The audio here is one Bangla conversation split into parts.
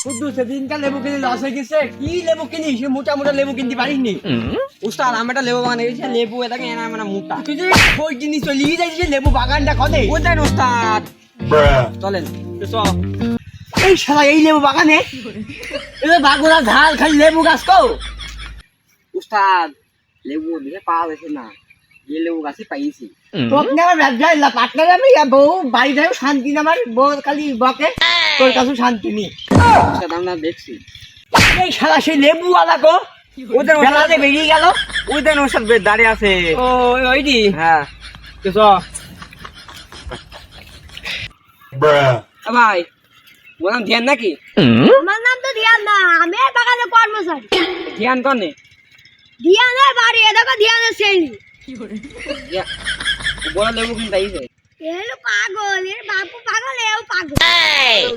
শুধু সেদিনকার লেবু কিনে লস হয়ে গেছে। কি লেবু কিনিস? মোটা মোটা লেবু কিনতে পারিসনি। উস্তাদ আমি একটা লেবু বাগান গেছি, লেবু এটাকে এনা মানে মোটা। তুই যে ওই জিনিস চলিয়ে যাইছিস লেবু বাগানটা কদে? কোথায় উস্তাদ? চলেন এই শালা এই লেবু বাগানে বাগুড়া ঝাল খালি লেবু গাছ কো। উস্তাদ লেবু দিকে পাওয়া যাচ্ছে না, এই লেবু গাছে পাইছি। তোকে আমার ব্যবসায় পার্টনার আমি বউ বাড়ি যাও শান্তি না, আমার বউ খালি বকে, তোর কাছে শান্তি নেই। উস্তাদ আমরা দেখছি এই শালা সেই লেবু আলা কো ওদের বেলাতে বেরিয়ে গেল। ওদের উস্তাদ দাঁড়িয়ে আছে। ও ওইটি হ্যাঁ ভাই বললাম ধ্যান নাকি? আমার নাম তো ধ্যান না, আমি এই বাগানে কর্মচারী। ধ্যান কনে ধ্যানের বাড়ি, এ দেখো ধ্যানের ছেলে। বড় লেবু কিন্তু আইছে এলো পাগল, এর বাপু পাগল, এও পাগল।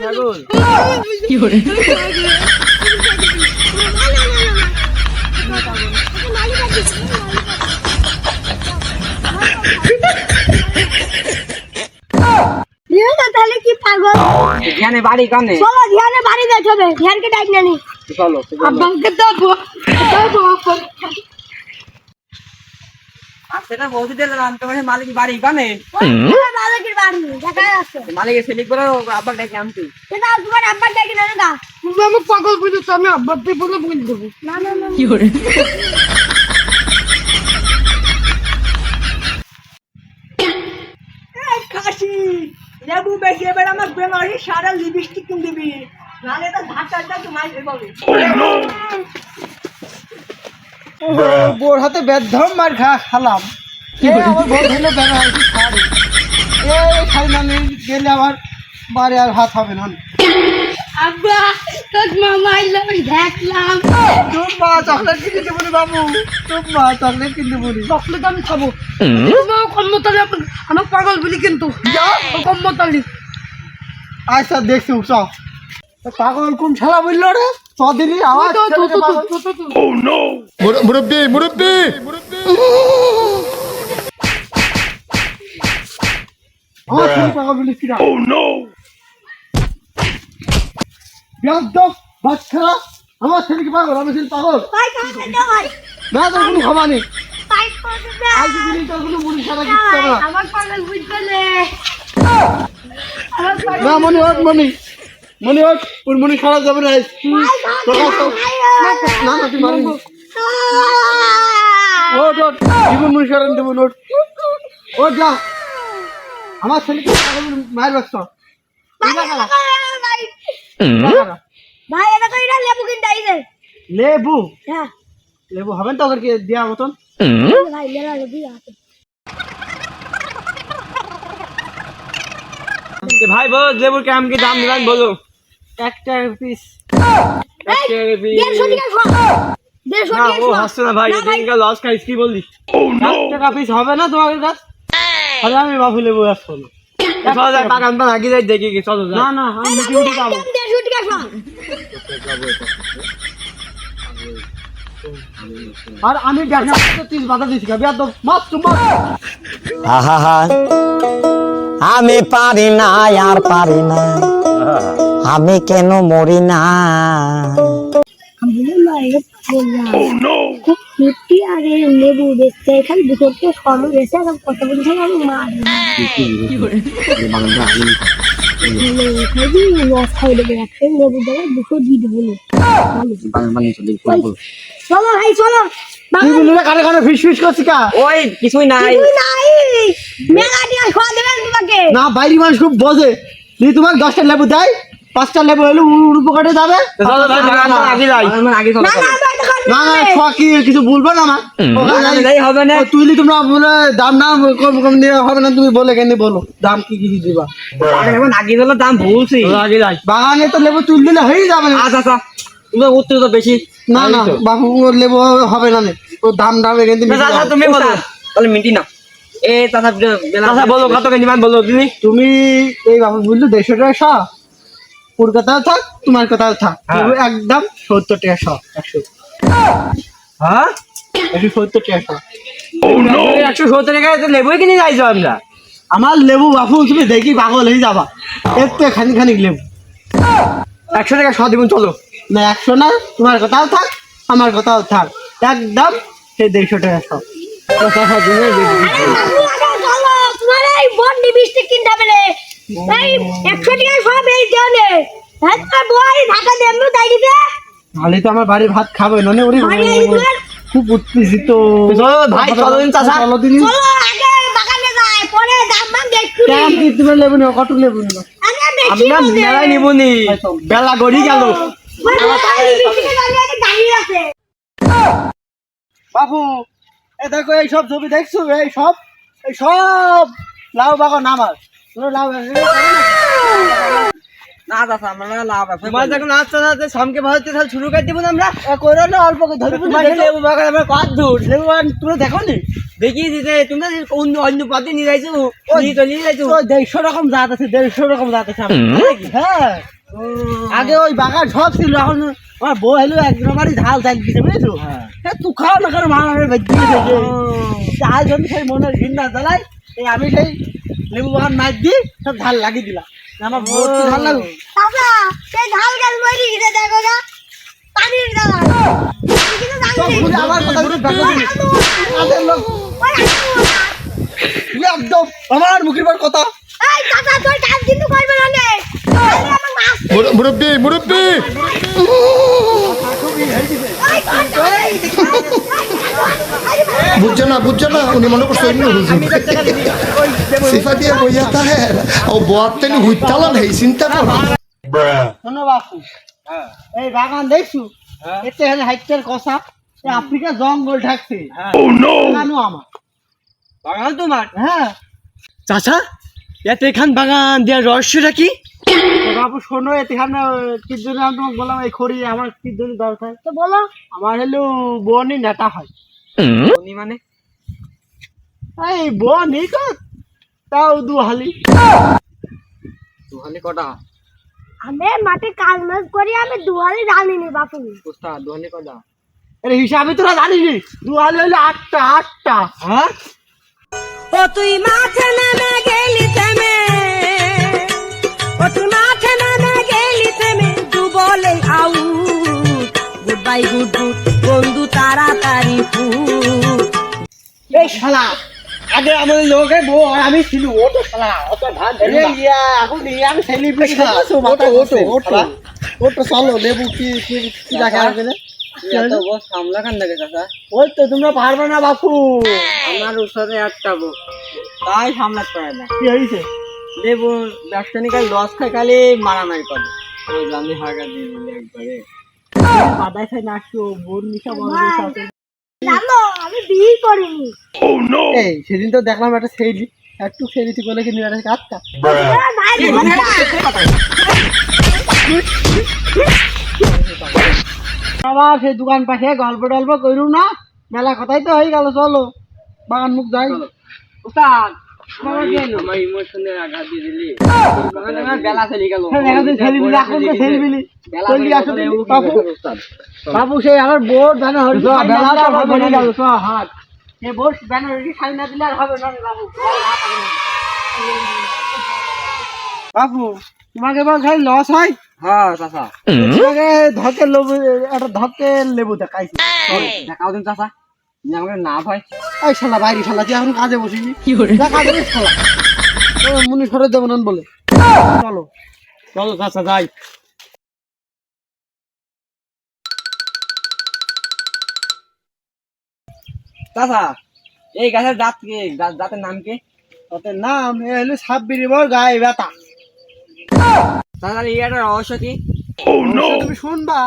ছাগল। কি করে? তাহলে কি পাগল? ধ্যানে বাড়ি কনে? চলো ধ্যানের বাড়ি দেখবে, ধ্যানকে ডাক নানি। চলো আব্বাকে দেবো। আর সেটা বলতে দিলাম তোমার মালিক বাড়ি কনে? মালিকের বাড়ি দেখা যাচ্ছে। মালিকের সেলিক করে আব্বা ডেকে আনছি। সেটা তোমার আব্বার ডাকি না না। তুমি আমি পাগল বুঝেছো, আমি আব্বার দিয়ে বলে বলে দেবো। না না না। কি করে? কাশি লেবু বেশি এবার আমার বেমারি সারা লিপস্টিক কিনে দিবি, নাহলে তো ধাক্কাটা তোমার বলবে। বোর হাতে বেদম মার খালাম। আমার বউ ধরলে বেড়া হয়েছে শাড়ি, এই শাড়ি না নিয়ে গেলে আমার বাড়ি আর হাত হবে না। আব্বা তোর মামা আইলো দেখলাম। তোমা চকলেট কিনে দেবো রে বাবু, তোমা চকলেট কিনে দেবো রে। চকলেট আমি খাবো। তোমার কর্মতালি আমার পাগল বলি কিন্তু কর্মতালি। আচ্ছা দেখছি চ পাগল কোন শালা বললো রে চদিনি আওয়াজ মুরব্বি মুরব্বি আমার ছেলে পাগল বলিস কিনা। বাচ্চা আমার ছেলে কি পাগল? আমার ছেলে পাগল ভাই খাইতে দাও ভাই। না, তোর কোনো ক্ষমা নেই। ভাই করতে দাও। আজ দিনই তোর কোনো মুড়ি ছাড়া কিচ্ছু হবে না। আমার পাগল বুঝতে নে। আমার পাগল না মনি ওঠ, মনি ওঠ, ওর মনি খারাপ যাবে না। না না তুই মারিনি। ওঠ ওঠ, জীবন মনি খারাপ দেবো। ওঠ ওঠ যা, আমার ছেলেকে পাগল মায়ের বাচ্চা। ভাই এটা কইরা লেবু কিনতে আইছে। লেবু হ্যাঁ লেবু হবেন তো ওদেরকে দেওয়া মতন। ভাই মেলা লেবু আছে। ভাই বলো লেবুর কেমন কি দাম দিবেন বলো। একটা পিস। এই 150 টাকা খাও। 150 না টাকা ও খাও। হাসছে না ভাই, এদিনকার লস খাইস কি বললি? 1 টাকা পিস হবে না তোমার কাছে? তাহলে আমি বাবু লেবু আসবো না। চলো যাই বাগান তো আগে যাই দেখি কি, চলো না না আমি এই ডিউটি যাবো। 150 টাকা খাও। আর আমি দেখা 30 বাধা দিচ্ছি বেয়াদ মাত্র আহা আমি পারি না আর পারি না, আমি কেন মরি না। আমি না এটা বললাম খুব মিষ্টি আর এই লেবু দেখতে এখানে দুটোকে সরল এসে আর কত বলছে আমি মারি কি করে লস খাই দেবে একটা লেবু দেবে দুটো দিয়ে দেবো। চলো ভাই চলো। তুই বললে কানে কানে ফিস ফিস করছিস কা? ওই কিছুই নাই। তুই নাই মেলা দিয়ে খাওয়া দেবেন তোমাকে। না বাইরে মানুষ খুব বোঝে। তুই তোমাকে 10টা লেবু দেয়, 5টা লেবু হলে উপকারে যাবে। চলো ভাই বাগান তো আগে যাই, আগে চলো না না আমি এটা করব না না কি কিছু বলবো না আমার হবে না। তুইলি তোমরা বলে দাম না কম কম দিয়ে হবে না। তুমি বলে কেন বলো দাম কি কি দিবা? এখন আগে গেলে দাম ভুলছি। আগে যাই বাগানে তো লেবু তুল দিলে হয়ে যাবে না। আচ্ছা আচ্ছা তুমি উত্তর তো বেশি। না না বাবু ওর লেবু হবে না, ও দাম দাম এখান থেকে তুমি বলো তাহলে মিটি না। এ চাচা চাচা বলো কত কেজি মান বলো তুমি। তুমি এই বাবু বললো 150 টাকা শ, ওর কথা থাক তোমার কথা থাক। লেবু একদম 70 টাকা শ। 100 হ্যাঁ 170 টাকা শ। 170 টাকা লেবুই কিনে যাইছো আমরা। আমার লেবু বাপু তুমি দেখি পাগল হয়ে যাবা। এত খানি খানি লেবু 100 টাকা সহ দিবুন চলো। না 100 না, তোমার কথাও থাক আমার কথাও থাক, একদম সেই 150 টাকা সব। চলো তোমার এই বন্ডি বৃষ্টি কিনতে হবে রে এই 100 টাকা সব এই দেনে হ্যাঁ বই ঢাকা দেমু তাই দিতে তাহলে তো আমার বাড়ির ভাত খাবে না নে। ওরে বাড়ি আইবেন খুব উত্তেজিত। চলো ভাই, চলো দিন চাচা। চলো দিন। চলো আগে বাগানে যাই পরে দাম দাম দেখু কেন কি তুমি লেবু না, কত লেবু না? আগে বেশি আমরা মেলায় নিবনি, বেলা গড়ি গেল। দাঁড়িয়ে আছে বাবু এ দেখো এই সব ছবি দেখছো, এই সব লাউ বাগান আমার। তোমরা লাউ না চাচা, আমরা লাভ আছে। তোমার যখন আস্তে আস্তে সামকে ভাজতে তাহলে শুরু করে দিব না আমরা। করো না, অল্প করে ধরে লেবু বাগান আমরা কত দূর লেবু বাগান তুমি দেখো নি? দেখি দিতে, তোমরা অন্য অন্য পাতি নিয়ে যাইছো, নিয়ে যাইছো। 150 রকম জাত আছে, 150 রকম জাত আছে আমার। হ্যাঁ, আগে ওই বাগান সব ছিল, এখন আমার বউ এলো একজন বাড়ি ঢাল চাল দিতে বুঝেছো। হ্যাঁ, তুই খাও না কারণ মামারে বেঁচে আজ আমি সেই মনের ঘৃণা জ্বালাই আমি সেই লেবু বাগান মাছ দিই সব ঢাল লাগিয়ে দিলাম। আমার বউ ঢাল লাগু দাদা সেই ঢাল গাল মরি গিয়ে দেখো না পানির দাদা কিন্তু জানি আমার কথা বলে দেখো দিন। আমাদের লোক একদম আমার মুখের পর কথা। এই দাদা তোর কাজ কিন্তু করবে না রে আমার মাছ মুরব্বি মুরব্বি বুঝছো না উনি মনে করছে অন্য হুজুর সিফা দিয়ে বইয়া তাহে ও বোয়াতেন হুইতালান হেই চিন্তা করো শোনো বাপু, এই বাগান দেখছো এতে হলে হাইটের কষা আফ্রিকা জঙ্গল ঢাকছে। বাগানও আমার। বাগান তোমার? হ্যাঁ চাচা, এত এখান বাগান দেওয়ার রহস্যটা কি? তো বাবু শোনো, এখানে কি জন্য আমি তোমাকে বললাম এই খড়ি আমার কি জন্য দরকার তো বলো আমার হলো বনি নেতা হয়। উনি মানে এই বনি তো তাও দুহালি। দুহালি কটা? আমি মাঠে কাজ মাজ করি আমি দুয়ারে জানিনি বাপু উস্তাদ, দুহালি কটা? এর হিসাবে তোরা জানিস নি? দুহালি হলো 8টা। হ্যাঁ, ও তুই মাঠে নামে গেলি থেমে ও তুই মাঠে নামে গেলি থেমে দু বলে আউট গুড বাই গুড বন্ধু তাড়াতাড়ি ফুট এই শালা আগে আমাদের লোকে বউ আর আমি ছিল, ও তো শালা অত ধান ধরে ইয়া এখন আমি সেলিব্রেট করছো মাথা ওটো চলো লেবু কি রাখা আছে না? এত বস সামলা খান লাগে চাচা। ওই তো তোমরা পারবে না বাপু। আমার উস্তাদে একটা বউ, তাই সামলাতে পারে না। কি হয়েছে? লেবু ব্যবসা নিয়ে লস খাই খালি মারামারি করে। ওই জানি হাগা দিয়ে দিলে একবারে। বাদাই খাই না আসছো বোন নিশা বড় আছে। জানো আমি বিয়ে করিনি এই সেদিন তো দেখলাম একটা সেলি একটু সেলিটি বলে কি নিয়ে কাটটা ভাই আবার সেই দোকান পাশে গল্প টল্প করু না, মেলা কথাই তো হয়ে গেল। চলো বাগান মুখ যাই। উস্তাদ, আমার ইমোশনের আঘাত দিয়ে দিলি। বেলা চলে গেল। বাবু সেই আমার বোর্ড ব্যানার হয়েছে হাত এই বোর্ড ব্যানার খাই না দিলে আর হবে না রে বাবু। বাবু তোমাকে এবার খালি লস হয়। হ্যাঁ চাচা, তোমাকে ধকে লেবু একটা ধকে লেবু দেখাইছি। দেখাও দিন চাচা, আমাকে না ভাই। এই শালা বাইরে শালা তুই এখন কাজে বসিনি কাজে শালা মুনি সরে দেবো না বলে। চলো চলো চাচা যাই। চাচা, এই গাছের জাত কি? জাতের নাম কি? ওদের নাম এ হলো সাব্বির বর গায়ে ব্যথা। চাচা, এই একটা রহস্য কি? তুমি শুনবা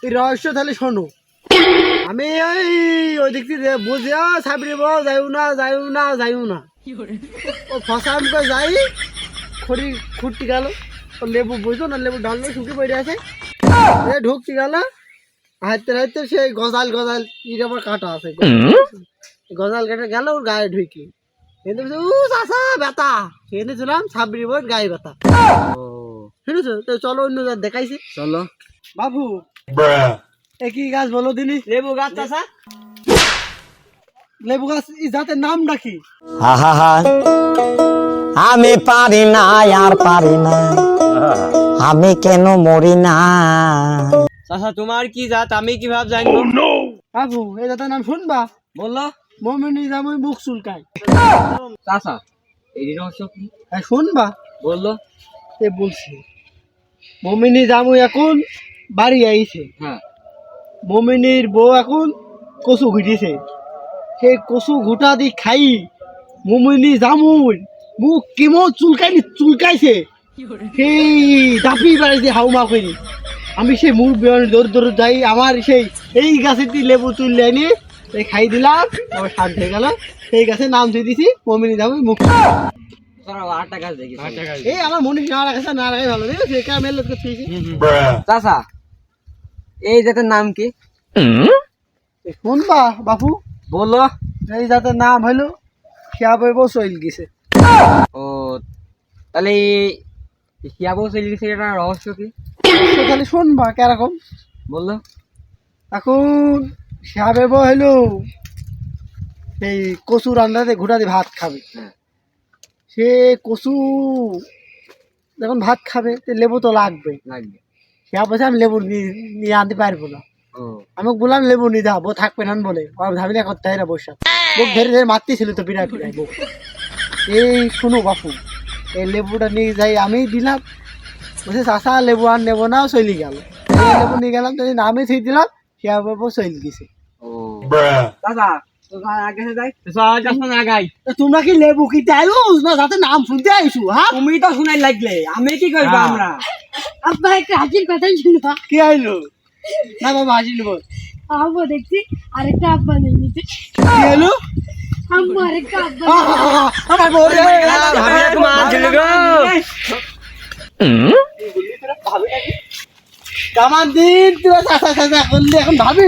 এই রহস্য তাহলে শোনো। আমি ওই দিক থেকে বুঝি সাবির বল যাইও না ও ফসাম করে যাই খড়ি খুঁটতে গেল ও লেবু বুঝো না লেবু ঢাললে শুকিয়ে পড়ে আছে ঢুকতে গেল হাঁটতে সেই গজাল ইট আবার কাটা আছে গজাল কেটে গেল ওর গায়ে ঢুকি কিন্তু চাষা ব্যথা শুনেছিলাম সাবির বল গায়ে ব্যথা শুনেছো তো চলো অন্য দেখাইছি চলো বাবু। একই গাছ বলো দিনি লেবু গাছ চাচা। লেবু গাছ এই জাতের নাম নাকি? আহা আমি পারি না আর পারি না আমি কেন মরি না চাচা তোমার কি জাত আমি কিভাবে জানবো? বাবু এই জাতের নাম শুনবা? বললো মমিনী জামুই মুখ চুলকায়। চাচা এই রহস্য কি? হ্যাঁ শুনবা? বললো এ বলছি মমিনী জামুই এখন বাড়ি আইছে, হ্যাঁ মমিনীর বউ এখন কচু ঘুটিছে, সেই কচু ঘুটা দি খাই মমিনী জামুই মুখ কেমন চুলকাইছে, সেই দাপি বাড়িতে হাউমা করি। আমি সেই মুখ বেরোনি দৌড় দৌড় যাই, আমার সেই এই গাছের দিয়ে লেবু তুললে এনে এই খাই দিলাম, আবার শান্ত হয়ে গেল। সেই গাছের নাম দিয়ে দিছি মমিনী জামুই মুখ। আটটা গাছ দেখি এই আমার মনে না রাখা না রাখাই ভালো, ঠিক আছে? ক্যামেল করছি। চাচা এই জাতের নাম কি? শুনবা বাপু? বললো এই জাতের নাম হলো শিয়াবই বসইল গেছে। ও তাহলে শিয়াবো চলে গেছে, এটা রহস্য কি? তাহলে শুনবা কেরকম। বললো এখন শিয়াবে হইলো এই কচু রান্নাতে ঘুটা দিয়ে ভাত খাবে, হ্যাঁ। সে কচু যখন ভাত খাবে তো লেবু তো লাগবে। লাগবে। শিয়া বলছে আমি লেবু নিয়ে আনতে পারবো না, ও আমি বললাম লেবু নিয়ে যাবো, থাকবে না বলে ভাবি না করতে হয় না বসা বুক ধরে ধরে মারতেছিল তো বিরাট বিরাট বুক। এই শুনো বাপু, এই লেবুটা নিয়ে যাই আমি দিলাম, বলছে চাষা লেবু আর নেবো না, চলি গেল। লেবু নিয়ে গেলাম, যদি নামে ছেড়ে দিলাম শিয়া বাবু চলে গেছে। ও চাচা তোমার আগে যাই আগাই তো তোমরা কি লেবু কিনতে আইস না যাতে নাম শুনতে আইসু? হ্যাঁ তুমি তো শুনাই লাগলে আমি কি করবো? হ্যাঁ। আমরা আব্বা একটা হাসির কথা শুনবা? কি আইলো? না বাবা হাসি নেবো। আব্বা দেখছি আরেকটা আব্বা নিয়ে নিতে। কি আইলো? আম্মু আরেকটা আব্বা আমার বউ রে, ভাবিয়া তোমার ছিল গো। কামান দিন তুই চাষা চাষা করলি এখন ভাবি।